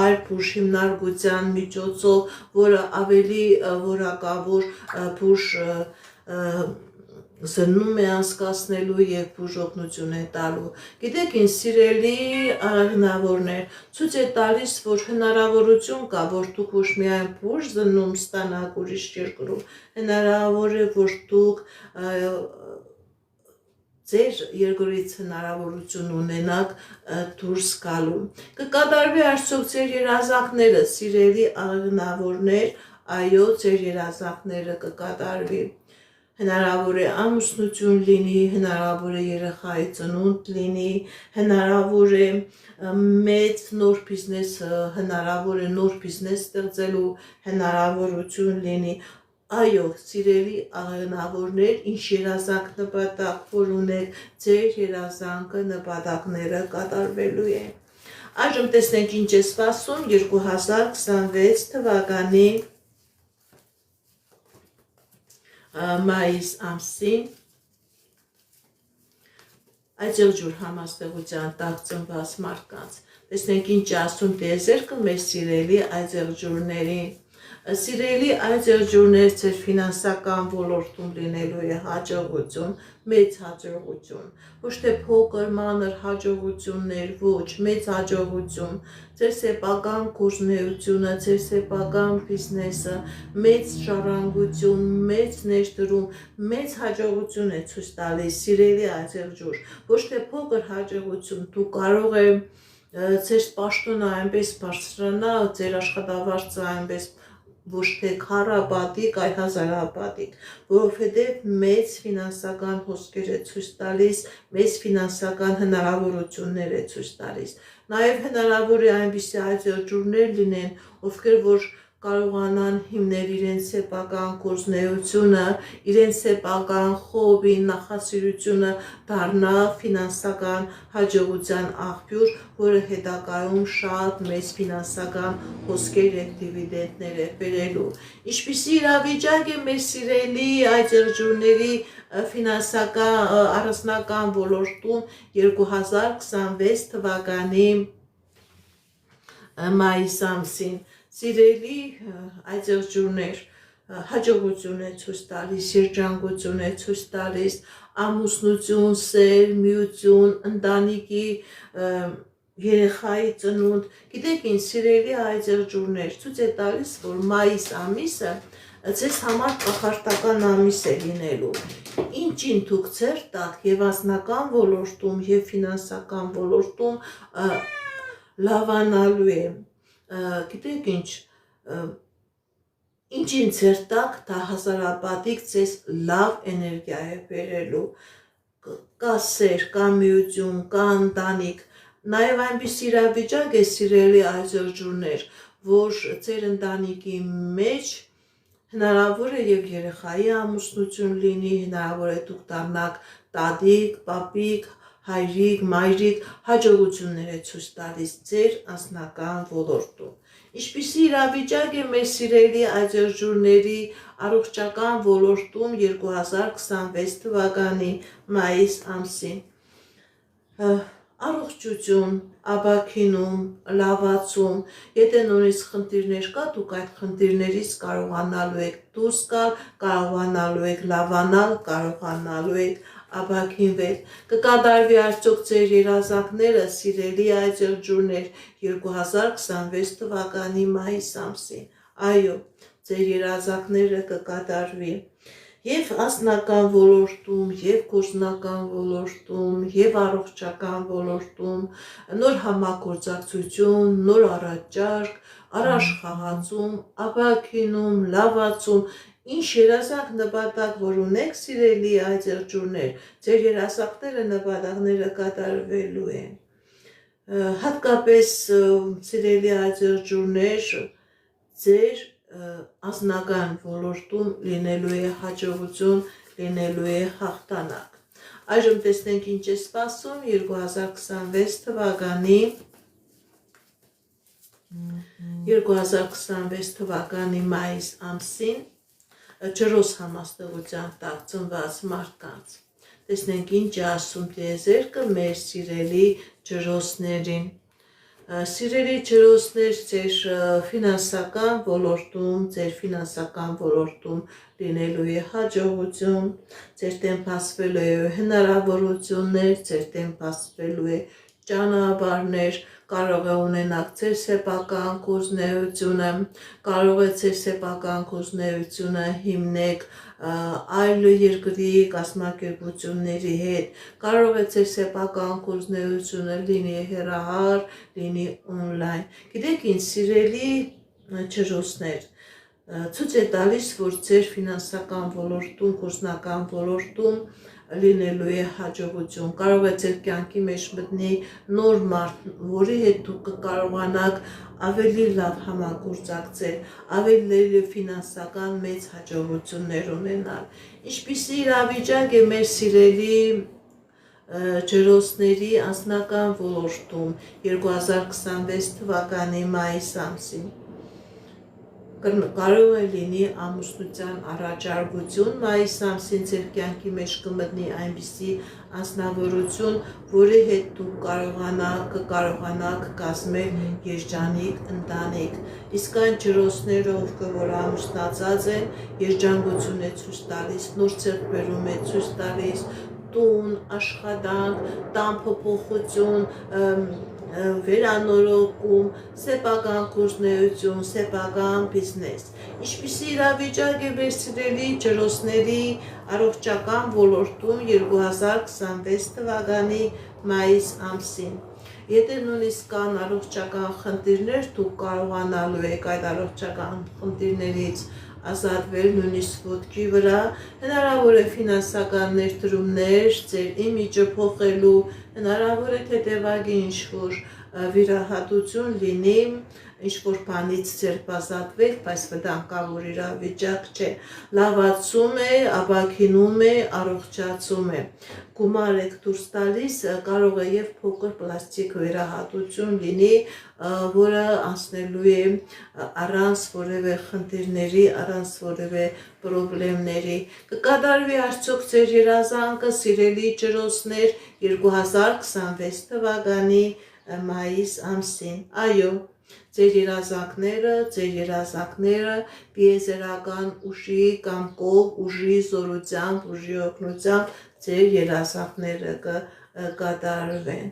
այլ բուժ հիմնարկության միջոցով, որը ավելի որակավոր բուժ զննում է անցկացնելու եւ բուժօգնություն է տալու։ Գիտեք ինչ, սիրելի աղեղնավորներ, ցույց է տալիս, որ հնարավորություն կա, որ դուք ոչ միայն բուժ զննում ստանաք ուրիշ երկրում, հնարավոր է, որ դուք ձեր երկրից հնարավորություն ունենաք դուրս գալու։ Կկատարվի արդյոք ձեր երազանքները, սիրելի աղնավորներ, այո, ձեր երազանքները կկատարվի։ Հնարավոր է ամուսնություն լինի, հնարավոր է երեխայի ծնունդ լինի, հնարավոր է մեծ նոր բիզնես, հնարավոր է նոր բիզնես ստեղծելու հնարավորություն լինի։ Այո, սիրելի աղնավորներ, ինչ երազանք նպատակ որ ունեք, ձեր երազանքը նպատակները կատարվելու են։ Այժմ տեսնենք ինչ է սպասում 2026 թվականի մայիս ամսին Այծեղջուր համաստեղության տակ ծնված մարդկանց։ Տեսնենք ինչ ասում տիեզերքը մեր սիրելի այծեղջուրներին։ Սիրելի այծեղջուրներ, ձեր ֆինանսական ոլորտում լինելու է հաջողություն, մեծ հաջողություն, ոչ թե փոքր մանր հաջողություններ, ոչ, մեծ հաջողություն, ձեր սեփական գործունեությունը, ձեր սեփական բիզնեսը, մեծ ժառանգություն, մեծ ներդրում, մեծ հաջողություն է ցույց տալիս, սիրելի այծեղջուր, ոչ թե փոքր հաջողություն, դու կարող ես ձեր պաշտոնը այնպես բարձրանա, ձեր աշխատավարձը այնպես ոչ թե քառապատիկ, այլ հազարապատիկ, որովհետև մեծ ֆինանսական հոսքեր է ցույց տալիս, մեծ ֆինանսական հնարավորություններ է ցույց տալիս։ Նաև հնարավոր է այնպիսի այծեղջուրներ լինեն, ովքեր որ կարողանան հիմնել իրենց սեփական գործունեությունը, իրենց սեփական խոհբին, նախասիրությունը դառնա ֆինանսական հաջողության աղբյուր, որը հետագայում շատ մեծ ֆինանսական հոսքեր եւ դիվիդենդներ է բերելու։ Ինչպիսի իրավիճակ է մեր սիրելի այծեղջուրների ֆինանսական առանձնական ոլորտում 2026 թվականի մայիս ամսին։ Սիրելի այծեղջուրներ, հաջողություն է ցույց տալիս, երջանկություն է ցույց տալիս, ամուսնություն, սեր, միություն, ընտանիքի երեխայի ծնունդ։ Գիտեք ինչ, սիրելի այծեղջուրներ, ցույց է տալիս, որ մայիս ամիսը ձեզ համար կախարդական ամիս է լինելու։ Ինչին դուք ձեր տակ եւ անձնական ոլորտում եւ ֆինանսական ոլորտում լավանալու է։ Գիտեք ինչ, ինչին ձեր տակ դա հազարապատիկ ձեզ լավ էներգիա է բերելու, կա սեր, կա միություն, կա ընտանիք, նաև այնպիսի իրավիճակ է սիրելի այծեղջուրներ, որ ձեր ընտանիքի մեջ հնարավոր է եւ երեխայի ամուսնություն լինի, հնարավոր է դուք դառնաք տատիկ, պապիկ, հայրիկ, մայրիկ, հաջողություններ է ցույց տալիս ձեր անձնական ոլորտում։ Ինչպիսի իրավիճակ է մեր սիրելի այծեղջուրների առողջական ոլորտում 2026 թվականի մայիս ամսին։ Առողջություն, ապաքինում, լավացում, եթե նույնիսկ խնդիրներ կա, դուք այդ խնդիրներից կարողանալու եք դուրս գալ, կարողանալու եք լավանալ, կարողանալու եք ապաքինվել։ Կկատարվի արդյոք ձեր երազանքները, սիրելի այծեղջուրներ, 2026 թվականի մայիս ամսին։ Այո, ձեր երազանքները կկատարվի եւ անձնական ոլորտում, եւ գործնական ոլորտում, եւ առողջական ոլորտում, նոր համագործակցություն, նոր առաջարկ, առաջխաղացում, ապաքինում, լավացում, ինչ երազանք նպատակ որ ունեք, սիրելի այծեղջուրներ, ձեր երազանքները նպատակները կատարվելու են։ Հատկապես սիրելի այծեղջուրներ, ձեր անձնական ոլորտում լինելու է հաջողություն, լինելու է հաղթանակ։ Այժմ տեսնենք ինչ է սպասում 2026 թվականի մայիս ամսին ջրոս համաստեղության տակ ծնված մարդկանց։ Տեսնենք ինչ է ասում տիեզերքը մեր սիրելի ջրոսներին։ Սիրելի ջրոսներ, ձեր ֆինանսական ոլորտում լինելու է հաջողություն, ձեր դեմ բացվելու է հնարավորություններ, ձեր դեմ բացվելու է ճանապարհներ, կարող է ունենաք ձեր սեփական գործունեությունը, կարող է ձեր սեփական գործունեությունը հիմնեք այլ երկրի կազմակերպությունների հետ, կարող է ձեր սեփական գործունեությունը լինի հեռահար, լինի օնլայն։ Գիտեք ինչ, սիրելի ջրոցներ, ցույց է տալիս, որ ձեր ֆինանսական ոլորտում, գործնական ոլորտում լինելու է հաջողություն, կարող է ձեր կյանքի մեջ մտնի նոր մարդ, որի հետ դուք կկարողանաք ավելի լավ համագործակցել, ավելի ֆինանսական մեծ հաջողություններ ունենալ։ Ինչպիսի իրավիճակ է մեր սիրելի ջրոցների անձնական ոլորտում 2026 թվականի մայիս ամսին։ Կարող է լինի ամուսնության առաջարկություն, մայիս ամսին ձեր կյանքի մեջ կմտնի այնպիսի անձնավորություն, որի հետ դուք կկարողանաք կազմել երջանիկ ընտանիք։ Իսկ այն ջրոցները, ովքեր որ ամուսնացած են, երջանկություն է ցույց տալիս, նոր ձեռքբերում է ցույց տալիս, տուն, աշխատանք, տան փոփոխություն, վերանորոգում, սեփական գործունեություն, սեփական բիզնես։ Ինչպիսի իրավիճակ է մեր սիրելի ջրոցների առողջական ոլորտում 2026 թվականի մայիս ամսին։ Եթե նույնիսկ կան առողջական խնդիրներ, դուք կարողանալու եք այդ առողջական խնդիրներից ազատվել նույնիսկ ոտքի վրա, հնարավոր է ֆինանսական ներդրումներ, ձեր իմիջը փոխելու, հնարավոր է հետևակի ինչ-որ վիրահատություն լինի, ինչ-որ բանից ձերբազատվեք, բայց վտանգավոր իրավիճակ չէ, լավացում է, ապաքինում է, առողջացում է։ Գումար եք դուրս տալիս, կարող է եւ փոքր պլաստիկ վերահատություն լինի, որը անցնելու է առանց որևէ խնդիրների, առանց որևէ պրոբլեմների։ Կկատարվի արդյոք ձեր երազանքը, սիրելի ջրոցներ, 2026 թվականի մայիս ամսին։ Այո, ձեր երազանքները տիեզերական ուժի կամքով, ուժի զորությամբ, ուժի օգնությամբ ձեր երազանքները կկատարվեն։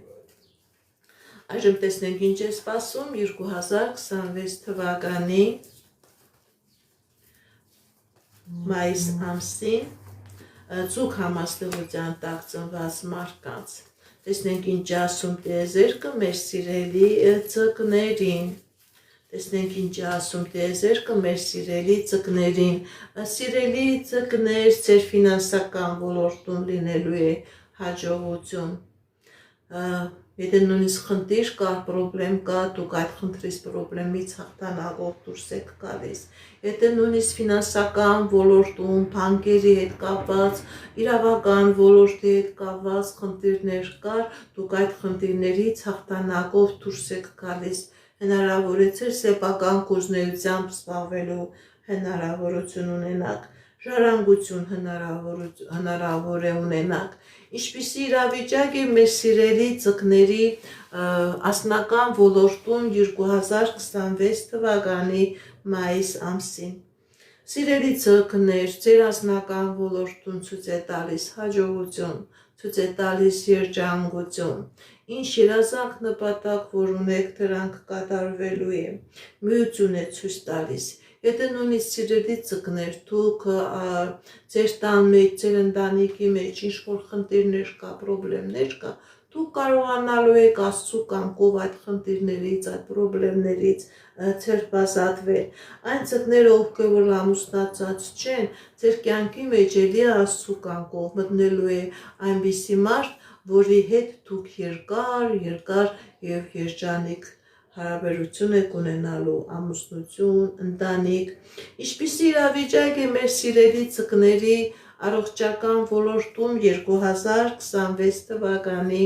Այժմ տեսնենք ինչ է սպասում 2026 թվականի մայիս ամսին ծուկ համաստեղության տակ ծնված մարդկանց։ Տեսնենք ինչ ասում տիեզերքը մեր սիրելի ծնկներին։ Տեսնենք ինչ ասում տիեզերքը մեր սիրելի ծնկներին։ Սիրելի ծնկներ, ձեր ֆինանսական ոլորտում լինելու է հաջողություն։ Եթե նույնիսկ խնդիր կա, պրոբլեմ կա, դուք այդ խնդրից պրոբլեմից հաղթանակով դուրս եք գալիս։ Եթե նույնիսկ ֆինանսական ոլորտում, բանկերի հետ կապված, իրավական ոլորտի հետ կապված խնդիրներ կար, դուք այդ խնդիրներից հաղթանակով դուրս եք գալիս, հնարավոր է ձեր սեփական գործունեությամբ զբաղվելու հնարավորություն ունենաք, ժառանգություն հնարավոր է ունենաք։ Ինչպիսի իրավիճակ է մեր սիրելի ծնկների անձնական ոլորտում 2026 թվականի մայիս ամսին։ Սիրելի ծնկներ, ձեր անձնական ոլորտում ցույց է տալիս հաջողություն, ցույց է տալիս երջանկություն։ Ինչ երազանք նպատակ որ ունեք, դրանք կատարվելու է, միություն է ցույց տալիս։ Եթե նույնիսկ սիրելի ծնկներ, դուք ձեր տան մեջ, ձեր ընտանիքի մեջ ինչ-որ խնդիրներ կա, պրոբլեմներ կա, դուք կարողանալու եք Աստծու կամքով այդ խնդիրներից, այդ պրոբլեմներից ձերբազատվել։ Այն ծնկները, ովքեր որ ամուսնացած չեն, ձեր կյանքի մեջ էլի Աստծու կամքով մտնելու է այնպիսի մարդ, որի հետ դուք երկար եւ երջանիկ հարաբերություն եք ունենալու, ամուսնություն, ընտանիք։ Ինչպիսի իրավիճակ է մեր սիրելի ծնկների առողջական ոլորտում 2026 թվականի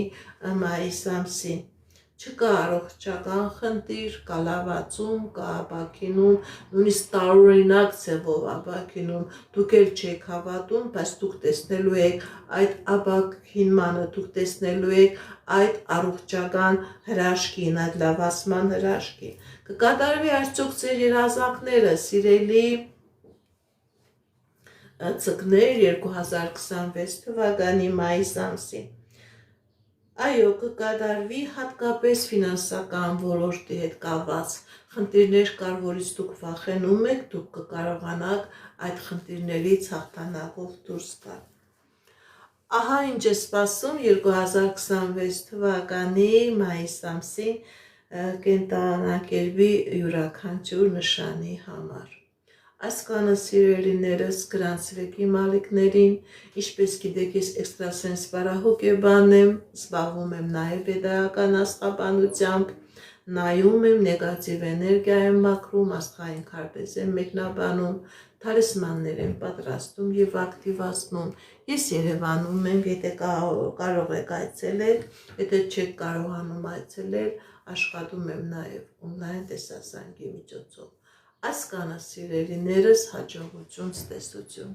մայիս ամսին։ Չկա առողջական խնդիր, կա լավացում, կա ապաքինում, նույնիսկ տարօրինակ ձևով ապաքինում, դուք էլ չեք հավատում, բայց դուք տեսնելու եք այդ ապաքինմանը, դուք տեսնելու եք այդ առողջական հրաշքին, այդ լավացման հրաշքին։ Կկատարվի արդյոք ձեր երազանքները, սիրելի ծնկներ 2026 թվականի մայիս ամսին։ Այո, կկատարվի հատկապես ֆինանսական ոլորտի հետ կապված խնդիրներ կար, որից դուք վախենում եք, դուք կկարողանաք այդ խնդիրներից հաղթանակով դուրս գալ։ Ահա ինչ է սպասում 2026 թվականի մայիս ամսին կենտանակերպի յուրաքանչյուր նշանի համար։ Այս կանա սիրելիներս գրանցվեք իմ ալիքներին, ինչպես գիտեք ես էքստրասենս բարահոգեբան եմ, զբաղվում եմ նաև վեդայական աստղաբանությամբ, նայում եմ, նեգատիվ էներգիա եմ մաքրում, աստղային քարտեզ եմ մեկնաբանում, թալիսմաններ եմ պատրաստում և ակտիվացնում։ Ես Երևանում եմ, եթե կարող եք այցելել, եթե չեք կարողանում այցելել, աշխատում եմ նաև օնլայն տեսասանգի միջոցով։ Այս կանա սիրելիներս հաջողություն, ցտեսություն։